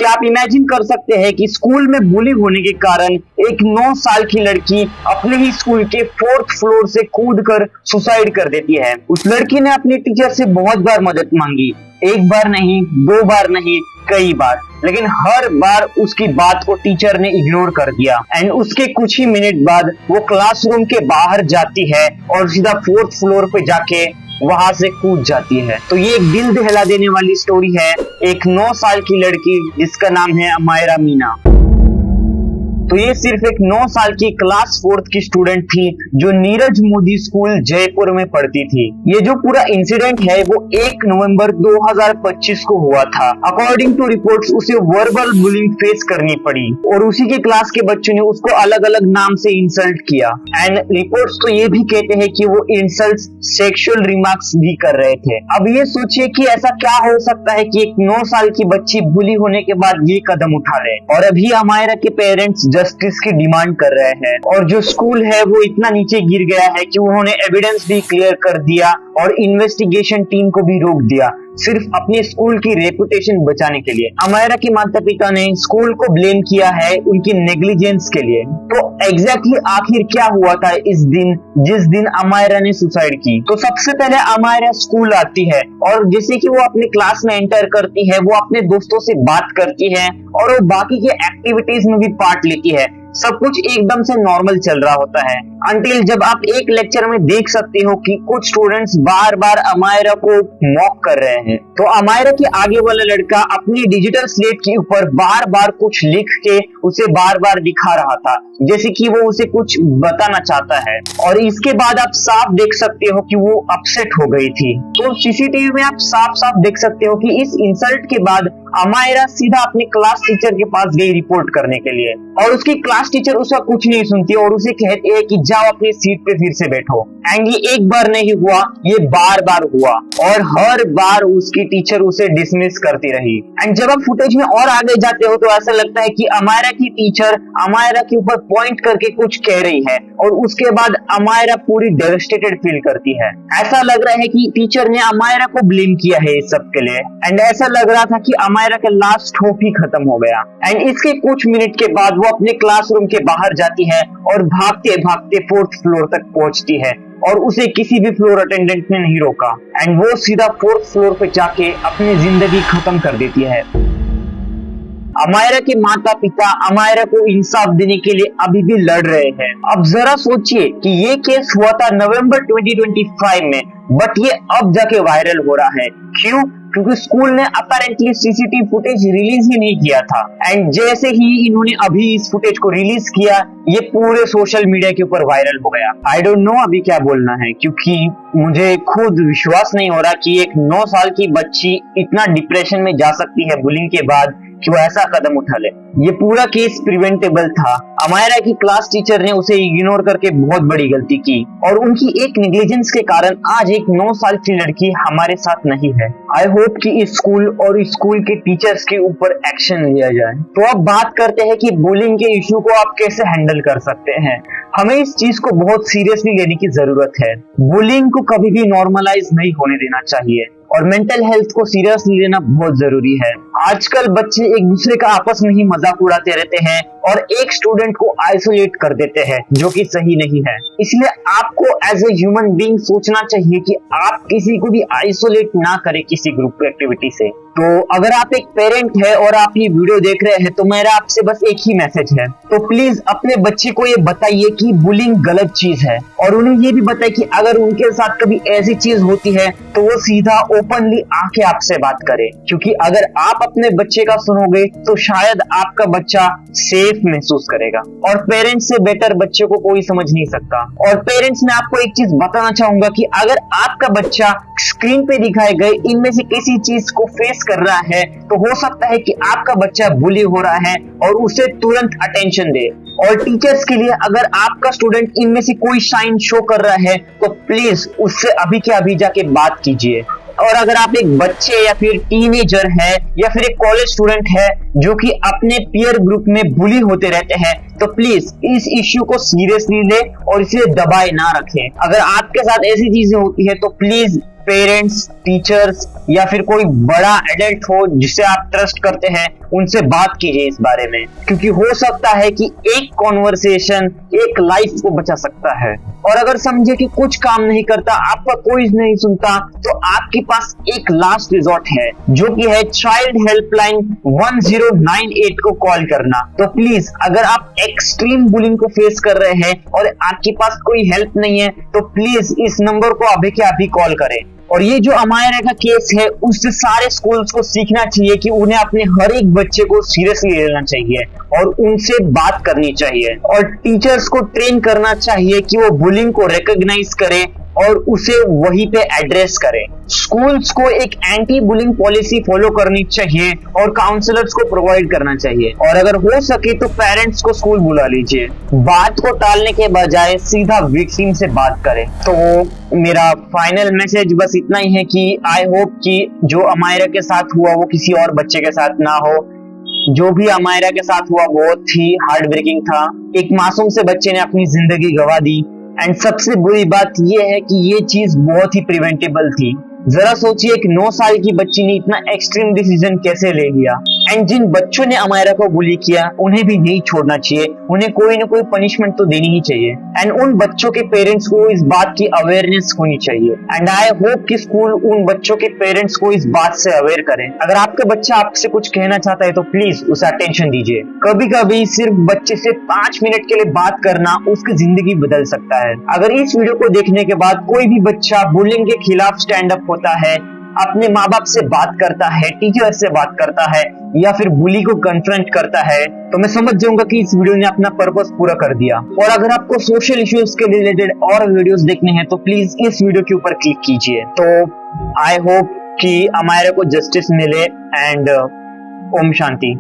क्या आप इमेजिन कर सकते हैं कि स्कूल में बुली होने के कारण एक 9 साल की लड़की अपने ही स्कूल के 4th फ्लोर से कूदकर सुसाइड कर देती है। उस लड़की ने अपने टीचर से बहुत बार मदद मांगी, एक बार नहीं, 2 बार नहीं, कई बार, लेकिन हर बार उसकी बात को टीचर ने इग्नोर कर दिया। एंड उसके कुछ ही मिनट बाद वो क्लासरूम के बाहर जाती है और सीधा 4th फ्लोर पे जाके वहां से कूद जाती है। तो ये एक दिल दहला देने वाली स्टोरी है, एक 9 साल की लड़की जिसका नाम है अमायरा मीना। तो ये सिर्फ एक 9 साल की क्लास 4th की स्टूडेंट थी जो नीरज मोदी स्कूल जयपुर में पढ़ती थी। ये जो पूरा इंसिडेंट है वो 1 नवंबर 2025 को हुआ था। अकॉर्डिंग टू रिपोर्ट्स उसे वर्बल बुलिंग फेस करनी पड़ी और उसी के क्लास के बच्चों ने उसको अलग अलग नाम से इंसल्ट किया। एंड रिपोर्ट्स तो ये भी कहते हैं कि वो इंसल्ट सेक्सुअल रिमार्क्स भी कर रहे थे। अब ये सोचिए कि ऐसा क्या हो सकता है कि एक 9 साल की बच्ची बुली होने के बाद ये कदम उठा ले। और अभी अमायरा के पेरेंट्स जस्टिस की डिमांड कर रहे हैं और जो स्कूल है वो इतना नीचे गिर गया है कि उन्होंने एविडेंस भी क्लियर कर दिया और इन्वेस्टिगेशन टीम को भी रोक दिया, सिर्फ अपने स्कूल की रेपुटेशन बचाने के लिए। अमायरा के माता पिता ने स्कूल को ब्लेम किया है उनकी नेग्लिजेंस के लिए। तो एग्जैक्टली आखिर क्या हुआ था इस दिन जिस दिन अमायरा ने सुसाइड की? तो सबसे पहले अमायरा स्कूल आती है और जैसे कि वो अपने क्लास में एंटर करती है, वो अपने दोस्तों से बात करती है और वो बाकी के एक्टिविटीज में भी पार्ट लेती है। सब कुछ एकदम से नॉर्मल चल रहा होता है अंटिल जब आप एक लेक्चर में देख सकते हो कि कुछ स्टूडेंट्स बार बार अमायरा को मॉक कर रहे हैं। तो अमायरा के आगे वाला लड़का अपनी डिजिटल स्लेट के ऊपर बार बार कुछ लिख के उसे बार बार दिखा रहा था, जैसे कि वो उसे कुछ बताना चाहता है। और इसके बाद आप साफ देख सकते हो कि वो अपसेट हो गई थी। तो सीसीटीवी में आप साफ साफ देख सकते हो कि इस इंसल्ट के बाद अमायरा सीधा अपने क्लास टीचर के पास गई रिपोर्ट करने के लिए और उसकी क्लास टीचर उसका कुछ नहीं सुनती और उसे कहती है कि जाओ अपनी सीट पे फिर से बैठो। एंड ये एक बार नहीं हुआ, ये बार बार हुआ और हर बार उसकी टीचर उसे डिसमिस करती रही। एंड जब आप फुटेज में और आगे जाते हो तो ऐसा लगता है कि अमायरा की टीचर अमायरा के ऊपर पॉइंट करके कुछ कह रही है और उसके बाद अमायरा पूरी डेवास्टेटेड फील करती है। ऐसा लग रहा है कि टीचर ने अमायरा को ब्लेम किया है इस सब के लिए। एंड ऐसा लग रहा था कि अमायरा का लास्ट होप ही खत्म हो गया। एंड इसके कुछ मिनट के बाद वो अपने क्लासरूम के बाहर जाती है और भागते भागते 4th फ्लोर तक पहुंचती है और उसे किसी भी फ्लोर अटेंडेंट ने नहीं रोका। एंड वो सीधा 4th फ्लोर पे जाके अपनी जिंदगी खत्म कर देती है। अमायरा के माता पिता अमायरा को इंसाफ देने के लिए अभी भी लड़ रहे हैं। अब जरा सोचिए कि ये केस हुआ था नवंबर 2025 में, बट ये अब जाके वायरल हो रहा है। क्यों? क्योंकि स्कूल ने अपेरेंटली सीसीटीवी फुटेज रिलीज ही नहीं किया था। एंड जैसे ही इन्होंने अभी इस फुटेज को रिलीज किया, ये पूरे सोशल मीडिया के ऊपर वायरल हो गया। आई डोंट नो अभी क्या बोलना है, क्योंकि मुझे खुद विश्वास नहीं हो रहा कि एक 9 साल की बच्ची इतना डिप्रेशन में जा सकती है बुलिंग के बाद कि वो ऐसा कदम उठा ले। ये पूरा केस प्रिवेंटेबल था। अमायरा की क्लास टीचर ने उसे इग्नोर करके बहुत बड़ी गलती की और उनकी एक नेग्लिजेंस के कारण आज एक 9 साल की लड़की हमारे साथ नहीं है। आई होप कि इस स्कूल और इस स्कूल के टीचर्स के ऊपर एक्शन लिया जाए। तो अब बात करते हैं कि बुलिंग के इश्यू को आप कैसे हैंडल कर सकते हैं। हमें इस चीज को बहुत सीरियसली लेने की जरूरत है। बुलिंग को कभी भी नॉर्मलाइज नहीं होने देना चाहिए और मेंटल हेल्थ को सीरियसली लेना बहुत जरूरी है। आजकल बच्चे एक दूसरे का आपस में ही मजाक उड़ाते रहते हैं और एक स्टूडेंट को आइसोलेट कर देते हैं, जो कि सही नहीं है। इसलिए आपको एज ए ह्यूमन बीइंग सोचना चाहिए कि आप किसी को भी आइसोलेट ना करें किसी ग्रुप एक्टिविटी से। तो अगर आप एक पेरेंट है और आप ये वीडियो देख रहे हैं तो मेरा आपसे बस एक ही मैसेज है, तो प्लीज अपने बच्चे को ये बताइए कि बुलिंग गलत चीज है और उन्हें ये भी बताइए कि अगर उनके साथ कभी ऐसी चीज होती है तो वो सीधा ओपनली आके आपसे बात करे। क्योंकि अगर आप अपने बच्चे का सुनोगे तो शायद आपका बच्चा सेफ महसूस करेगा और पेरेंट्स से बेटर बच्चे को कोई समझ नहीं सकता। और पेरेंट्स मैं आपको एक चीज बताना चाहूंगा कि अगर आपका बच्चा स्क्रीन पे दिखाए गए इनमें से किसी चीज को फेस कर रहा है तो हो सकता है कि आपका बच्चा बुली हो रहा है और उसे तुरंत अटेंशन दे। और टीचर्स के लिए अगर आपका स्टूडेंट इनमें से कोई साइन शो कर रहा है तो प्लीज उससे अभी के अभी जाके बात कीजिए। और अगर आप एक बच्चे या फिर टीनेजर है या फिर एक कॉलेज स्टूडेंट है जो कि अपने पीयर ग्रुप में बुली होते रहते हैं तो प्लीज इस इश्यू को सीरियसली ले और इसे दबाए ना रखें। अगर आपके साथ ऐसी चीजें होती है तो प्लीज पेरेंट्स, टीचर्स या फिर कोई बड़ा एडल्ट हो जिसे आप ट्रस्ट करते हैं, उनसे बात कीजिए इस बारे में, क्योंकि हो सकता है कि एक कॉन्वर्सेशन एक लाइफ को बचा सकता है। और अगर समझे कि कुछ काम नहीं करता, आपका कोई नहीं सुनता, तो आपके पास एक लास्ट रिजॉर्ट है, जो कि है चाइल्ड हेल्पलाइन 1098 को कॉल करना। तो प्लीज, अगर आप एक्सट्रीम बुलिंग को फेस कर रहे हैं और आपके पास कोई हेल्प नहीं है, तो प्लीज इस नंबर को अभी के अभी कॉल करें। और ये जो अमायरा का केस है, उससे सारे स्कूल्स को सीखना चाहिए कि उन्हें अपने हर एक बच्चे को सीरियसली लेना चाहिए और उनसे बात करनी चाहिए, और टीचर्स को ट्रेन करना चाहिए कि वो बुलिंग को रिकॉग्नाइज करें और उसे वहीं पे एड्रेस करें। स्कूल्स को एक एंटी बुलिंग पॉलिसी फॉलो करनी चाहिए और काउंसलर्स को प्रोवाइड करना चाहिए, और अगर हो सके तो पेरेंट्स को स्कूल बुला लीजिए। बात को टालने के बजाय सीधा विक्टिम से बात करें। तो मेरा फाइनल मैसेज बस इतना ही है कि आई होप कि जो अमायरा के साथ हुआ वो किसी और बच्चे के साथ ना हो। जो भी अमायरा के साथ हुआ बहुत ही हार्ट ब्रेकिंग था। एक मासूम से बच्चे ने अपनी जिंदगी गंवा दी, एंड सबसे बुरी बात यह है कि ये चीज बहुत ही प्रिवेंटेबल थी। जरा सोचिए, एक 9 साल की बच्ची ने इतना एक्सट्रीम डिसीजन कैसे ले लिया। एंड जिन बच्चों ने अमायरा को बुली किया, उन्हें भी नहीं छोड़ना चाहिए, उन्हें कोई ना कोई पनिशमेंट तो देनी ही चाहिए। एंड उन बच्चों के पेरेंट्स को इस बात की अवेयरनेस होनी चाहिए, एंड आई होप कि स्कूल उन बच्चों के पेरेंट्स को इस बात से अवेयर करें। अगर आपका बच्चा आपसे कुछ कहना चाहता है तो प्लीज उसे अटेंशन दीजिए। कभी कभी सिर्फ बच्चे से 5 मिनट के लिए बात करना उसकी जिंदगी बदल सकता है। अगर इस वीडियो को देखने के बाद कोई भी बच्चा बुलिंग के खिलाफ स्टैंड अप होता है, अपने माँ बाप से बात करता है, टीचर से बात करता है, या फिर बुली को कन्फ्रंट करता है, तो मैं समझ जाऊंगा कि इस वीडियो ने अपना पर्पस पूरा कर दिया। और अगर आपको सोशल इश्यूज के रिलेटेड और वीडियोस देखने हैं तो प्लीज इस वीडियो के ऊपर क्लिक कीजिए। तो आई होप कि अमायरा को जस्टिस मिले, एंड ओम शांति।